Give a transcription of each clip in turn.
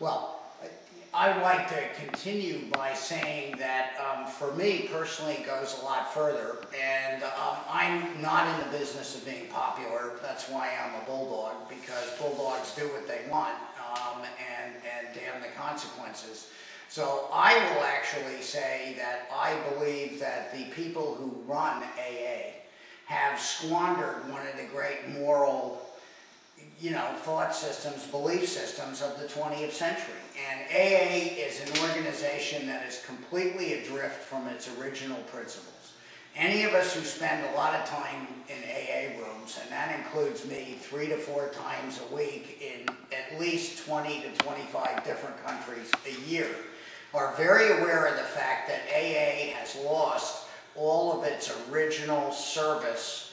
Well, I'd like to continue by saying that for me personally it goes a lot further, and I'm not in the business of being popular. That's why I'm a bulldog, because bulldogs do what they want, and damn the consequences. So I will actually say that I believe that the people who run AA have squandered one of the great moral, thought systems, belief systems of the 20th century. And AA is an organization that is completely adrift from its original principles. Any of us who spend a lot of time in AA rooms, and that includes me 3 to 4 times a week in at least 20 to 25 different countries a year, are very aware of the fact that AA has lost all of its original service,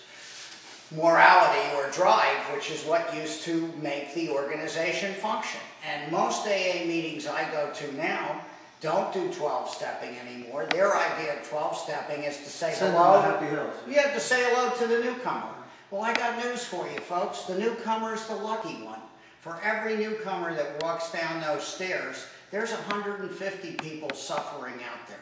morality, or drive, which is what used to make the organization function. And most AA meetings I go to now don't do 12-stepping anymore. Their idea of 12-stepping is to say hello. You have to say hello to the newcomer. Well, I got news for you, folks. The newcomer is the lucky one. For every newcomer that walks down those stairs, there's 150 people suffering out there.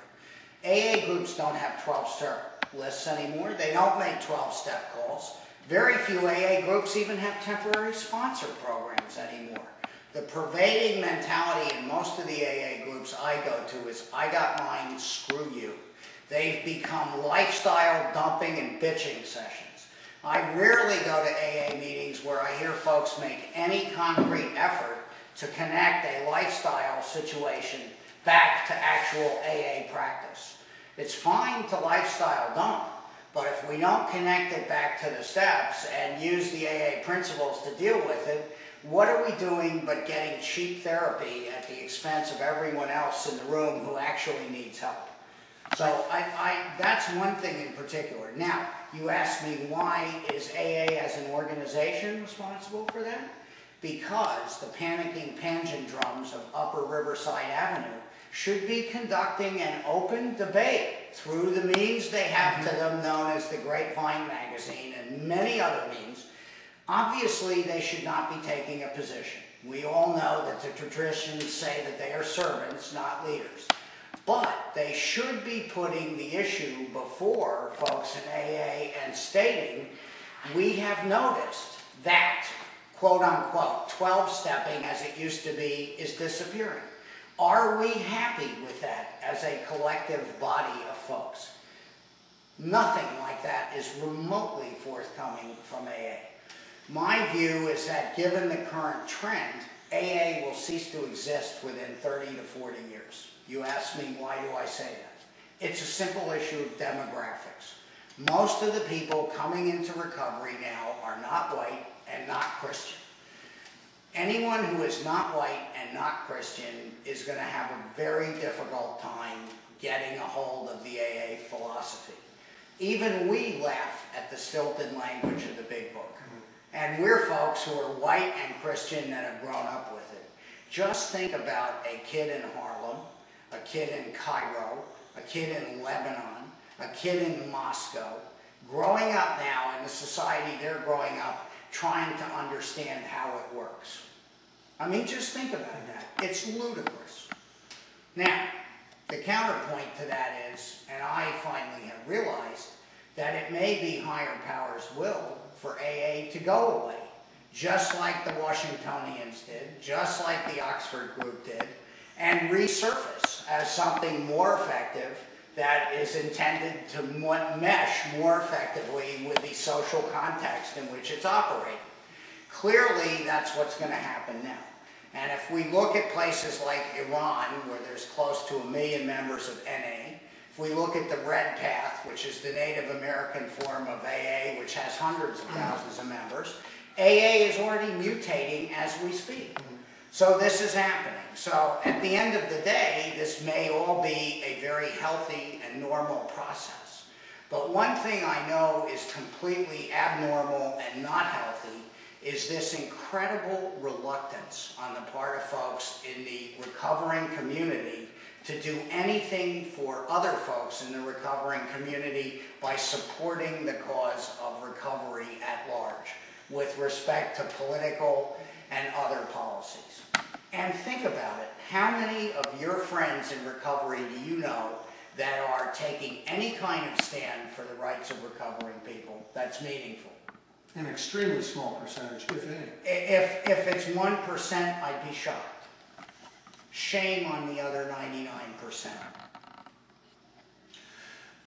AA groups don't have 12-step lists anymore. They don't make 12-step calls. Very few AA groups even have temporary sponsor programs anymore. The pervading mentality in most of the AA groups I go to is, I got mine, screw you. They've become lifestyle dumping and bitching sessions. I rarely go to AA meetings where I hear folks make any concrete effort to connect a lifestyle situation back to actual AA practice. It's fine to lifestyle dump, but if we don't connect it back to the steps and use the AA principles to deal with it, what are we doing but getting cheap therapy at the expense of everyone else in the room who actually needs help? So that's one thing in particular. Now, you ask me, why is AA as an organization responsible for that? Because the panicking panjin drums of Upper Riverside Avenue should be conducting an open debate through the means they have to them known as the Grapevine magazine and many other means. Obviously, they should not be taking a position. We all know that the traditions say that they are servants, not leaders. But they should be putting the issue before folks in AA and stating, we have noticed that, quote unquote, 12-stepping as it used to be is disappearing. Are we happy with that as a collective body of folks? Nothing like that is remotely forthcoming from AA. My view is that given the current trend, AA will cease to exist within 30 to 40 years. You ask me, why do I say that? It's a simple issue of demographics. Most of the people coming into recovery now are not white and not Christian. Anyone who is not white and not Christian is going to have a very difficult time getting a hold of the AA philosophy. Even we laugh at the stilted language of the big book. And we're folks who are white and Christian that have grown up with it. Just think about a kid in Harlem, a kid in Cairo, a kid in Lebanon, a kid in Moscow, growing up now in the society they're growing up, trying to understand how it works. I mean, just think about that. It's ludicrous. Now, the counterpoint to that is, and I finally have realized, that it may be higher powers' will for AA to go away, just like the Washingtonians did, just like the Oxford group did, and resurface as something more effective that is intended to mesh more effectively with the social context in which it's operating. Clearly, that's what's going to happen now. And if we look at places like Iran, where there's close to 1 million members of NA, if we look at the Red Path, which is the Native American form of AA, which has hundreds of thousands of members, AA is already mutating as we speak. So this is happening. So at the end of the day, this may all be a very healthy and normal process. But one thing I know is completely abnormal and not healthy is this incredible reluctance on the part of folks in the recovering community to do anything for other folks in the recovering community by supporting the cause of recovery at large with respect to political and other policies. And think about it. how many of your friends in recovery do you know that are taking any kind of stand for the rights of recovering people that's meaningful? An extremely small percentage, if any. If it's 1%, I'd be shocked. Shame on the other 99%.